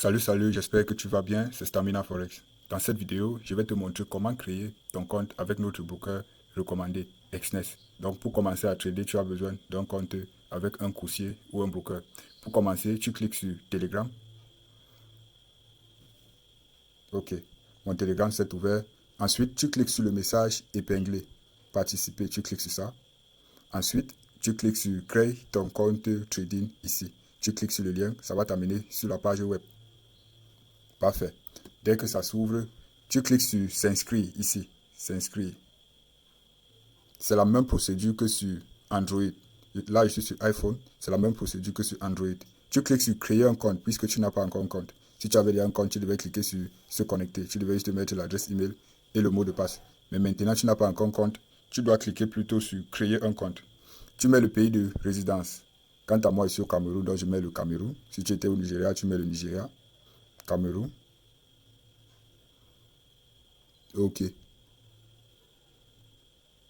Salut, j'espère que tu vas bien, c'est Stamina Forex. Dans cette vidéo, je vais te montrer comment créer ton compte avec notre broker recommandé, Exness. Donc pour commencer à trader, tu as besoin d'un compte avec un courtier ou un broker. Pour commencer, tu cliques sur Telegram. Ok, mon Telegram s'est ouvert. Ensuite, tu cliques sur le message épinglé, participer, tu cliques sur ça. Ensuite, tu cliques sur créer ton compte trading ici. Tu cliques sur le lien, ça va t'amener sur la page web. Parfait. Dès que ça s'ouvre, tu cliques sur s'inscrire ici. S'inscrire. C'est la même procédure que sur Android. Là, je suis sur iPhone. C'est la même procédure que sur Android. Tu cliques sur créer un compte puisque tu n'as pas encore un compte. Si tu avais déjà un compte, tu devais cliquer sur se connecter. Tu devais juste mettre l'adresse email et le mot de passe. Mais maintenant, tu n'as pas encore un compte. Tu dois cliquer plutôt sur créer un compte. Tu mets le pays de résidence. Quant à moi, ici au Cameroun, donc je mets le Cameroun. Si tu étais au Nigeria, tu mets le Nigeria. Cameroun. Ok.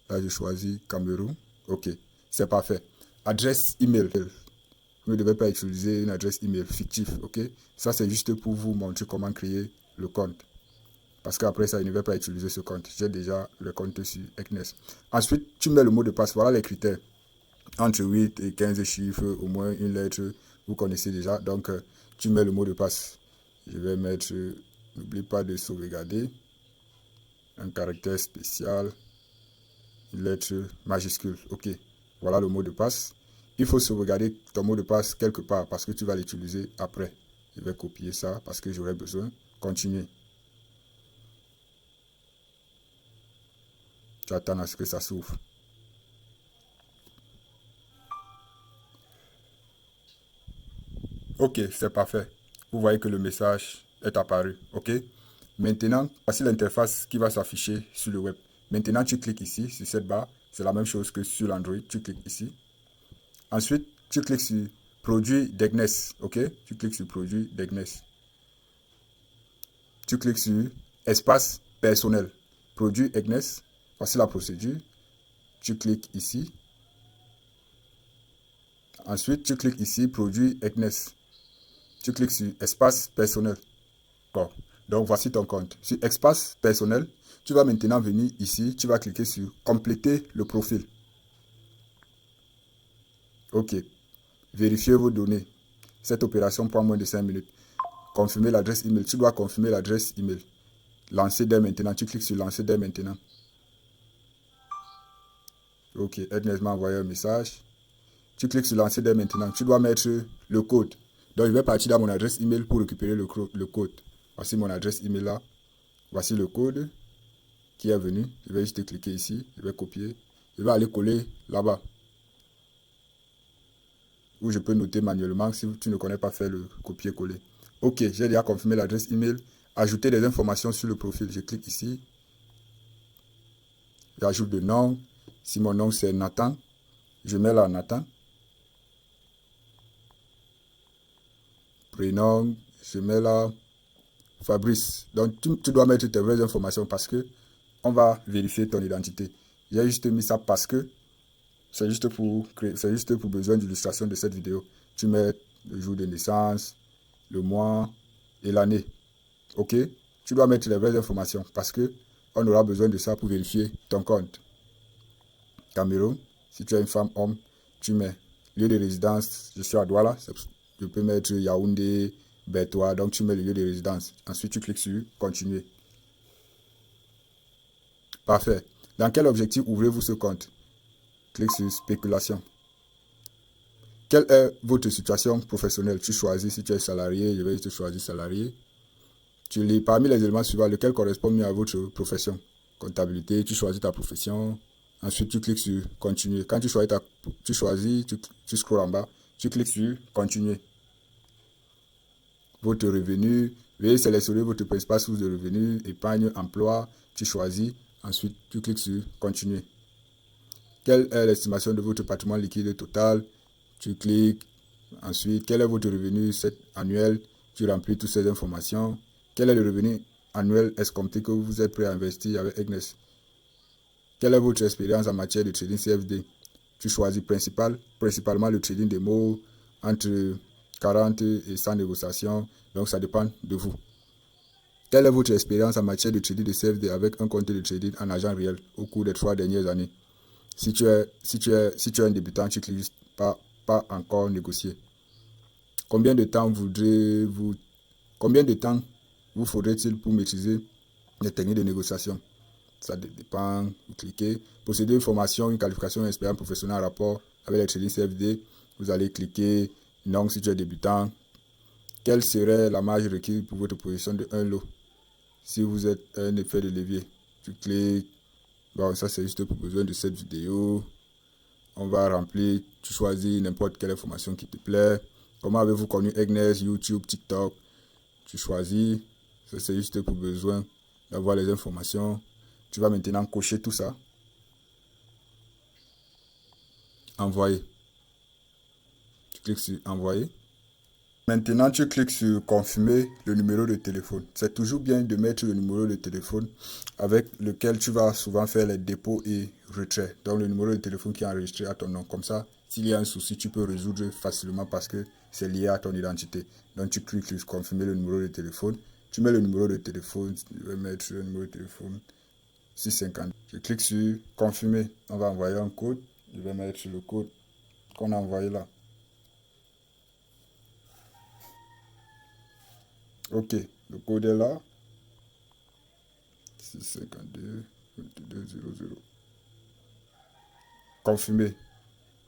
Là, je choisis Cameroun. OK, c'est parfait. Adresse email. Vous ne devez pas utiliser une adresse email fictive. OK, ça, c'est juste pour vous montrer comment créer le compte. Parce qu'après ça, je ne vais pas utiliser ce compte. J'ai déjà le compte sur Eknes. Ensuite, tu mets le mot de passe. Voilà les critères. Entre 8 et 15 chiffres, au moins une lettre, vous connaissez déjà. Donc, tu mets le mot de passe. Je vais mettre, n'oublie pas de sauvegarder. Un caractère spécial. Une lettre majuscule. OK. Voilà le mot de passe. Il faut sauvegarder ton mot de passe quelque part parce que tu vas l'utiliser après. Je vais copier ça parce que j'aurai besoin. Continuer. Tu attends à ce que ça s'ouvre. OK, c'est parfait. Vous voyez que le message est apparu. OK. Maintenant, voici l'interface qui va s'afficher sur le web. Maintenant, tu cliques ici, sur cette barre. C'est la même chose que sur l'Android. Tu cliques ici. Ensuite, tu cliques sur Produit d'Egnes. OK. Tu cliques sur Produit d'Egnes. Tu cliques sur Espace personnel. Produit Egnes. Voici la procédure. Tu cliques ici. Ensuite, tu cliques ici, Produit Egnes. Tu cliques sur Espace personnel. Bon. Donc, voici ton compte. Sur Espace personnel, tu vas maintenant venir ici. Tu vas cliquer sur Compléter le profil. OK. Vérifiez vos données. Cette opération prend moins de 5 minutes. Confirmer l'adresse email. Tu dois confirmer l'adresse email. Lancer dès maintenant. Tu cliques sur Lancer dès maintenant. OK. Egnes m'a envoyé un message. Tu cliques sur lancer dès maintenant. Tu dois mettre le code. Donc, je vais partir dans mon adresse email pour récupérer le code. Voici mon adresse email là. Voici le code qui est venu. Je vais juste cliquer ici. Je vais copier. Je vais aller coller là-bas. Où je peux noter manuellement si tu ne connais pas faire le copier-coller. OK, j'ai déjà confirmé l'adresse email. Ajouter des informations sur le profil. Je clique ici. J'ajoute le nom. Si mon nom c'est Nathan, je mets là Nathan. Prénom, je mets là Fabrice. Donc, tu dois mettre tes vraies informations parce que on va vérifier ton identité. J'ai juste mis ça parce que c'est juste pour besoin d'illustration de cette vidéo. Tu mets le jour de naissance, le mois et l'année. OK? Tu dois mettre les vraies informations parce que on aura besoin de ça pour vérifier ton compte. Cameroun, si tu es une femme, homme, tu mets lieu de résidence. Je suis à Douala. Je peux mettre Yaoundé, Bertois. Donc, tu mets le lieu de résidence. Ensuite, tu cliques sur Continuer. Parfait. Dans quel objectif ouvrez-vous ce compte? Clique sur Spéculation. Quelle est votre situation professionnelle? Tu choisis si tu es salarié. Je vais juste choisir salarié. Tu lis parmi les éléments suivants, lequel correspond mieux à votre profession. Comptabilité, tu choisis ta profession. Ensuite, tu cliques sur Continuer. Quand tu choisis, tu scrolles en bas. Tu cliques sur Continuer. Votre revenu, veuillez sélectionner votre principale source de revenus, épargne, emploi, tu choisis. Ensuite, tu cliques sur Continuer. Quelle est l'estimation de votre patrimoine liquide total? Tu cliques. Ensuite, quel est votre revenu annuel? Tu remplis toutes ces informations. Quel est le revenu annuel escompté que vous êtes prêt à investir avec Egnes? Quelle est votre expérience en matière de trading CFD? Tu choisis principalement le trading des mots entre 40 et sans négociation. Donc, ça dépend de vous. Quelle est votre expérience en matière de trading de CFD avec un compte de trading en argent réel au cours des 3 dernières années? Si tu es un débutant, tu cliques pas encore négocier. Combien de temps vous faudrait-il pour maîtriser les techniques de négociation? Ça dépend. Vous cliquez. Posséder une formation, une qualification, une expérience professionnelle en rapport avec les trading CFD. Vous allez cliquer non si tu es débutant. Quelle serait la marge requise pour votre position de 1 lot? Si vous êtes un effet de levier, tu cliques. Bon, ça c'est juste pour besoin de cette vidéo. On va remplir. Tu choisis n'importe quelle information qui te plaît. Comment avez-vous connu Egnes, YouTube, TikTok? Tu choisis. Ça c'est juste pour besoin d'avoir les informations. Tu vas maintenant cocher tout ça. Envoyer. Tu cliques sur envoyer. Maintenant, tu cliques sur confirmer le numéro de téléphone. C'est toujours bien de mettre le numéro de téléphone avec lequel tu vas souvent faire les dépôts et retraits. Donc, le numéro de téléphone qui est enregistré à ton nom. Comme ça, s'il y a un souci, tu peux résoudre facilement parce que c'est lié à ton identité. Donc, tu cliques sur confirmer le numéro de téléphone. Tu mets le numéro de téléphone. Je vais mettre le numéro de téléphone 650. Je clique sur confirmer. On va envoyer un code. Je vais mettre le code qu'on a envoyé là. Ok, le code est là. 652 2200. Confirmé.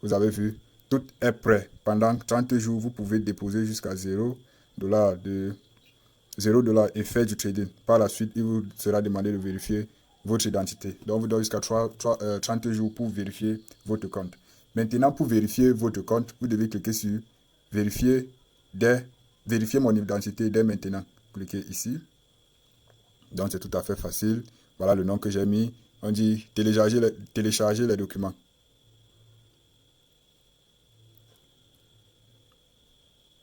Vous avez vu, tout est prêt. Pendant 30 jours, vous pouvez déposer jusqu'à 0 $ et faire du trading. Par la suite, il vous sera demandé de vérifier votre identité. Donc, vous donne jusqu'à 30 jours pour vérifier votre compte. Maintenant, pour vérifier votre compte, vous devez cliquer sur vérifier mon identité dès maintenant. Cliquez ici. Donc, c'est tout à fait facile. Voilà le nom que j'ai mis. On dit télécharger les documents.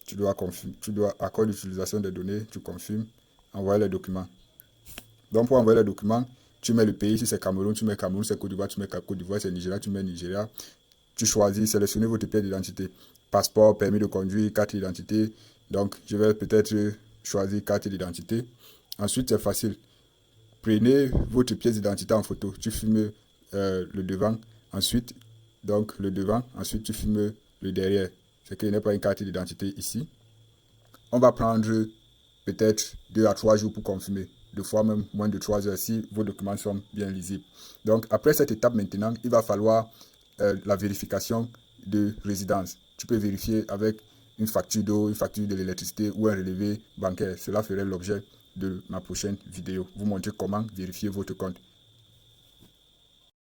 Tu dois accord d'utilisation des données, tu confirmes, envoyer les documents. Donc, pour envoyer les documents, tu mets le pays. Si c'est Cameroun, tu mets Cameroun. Si c'est Côte d'Ivoire, tu mets Côte d'Ivoire. Si c'est Nigeria, tu mets Nigeria. Tu choisis, sélectionnez votre pièce d'identité. Passeport, permis de conduire, carte d'identité. Donc, je vais peut-être choisir carte d'identité. Ensuite, c'est facile. Prenez votre pièce d'identité en photo. Tu filmes le devant. Ensuite, le devant. Ensuite, tu filmes le derrière. C'est qu'il n'y a pas une carte d'identité ici. On va prendre peut-être 2 à 3 jours pour confirmer. 2 fois même moins de 3 heures si vos documents sont bien lisibles. Donc, après cette étape maintenant, il va falloir la vérification de résidence. Tu peux vérifier avec une facture d'eau, une facture de l'électricité ou un relevé bancaire. Cela ferait l'objet de ma prochaine vidéo. Vous montrer comment vérifier votre compte.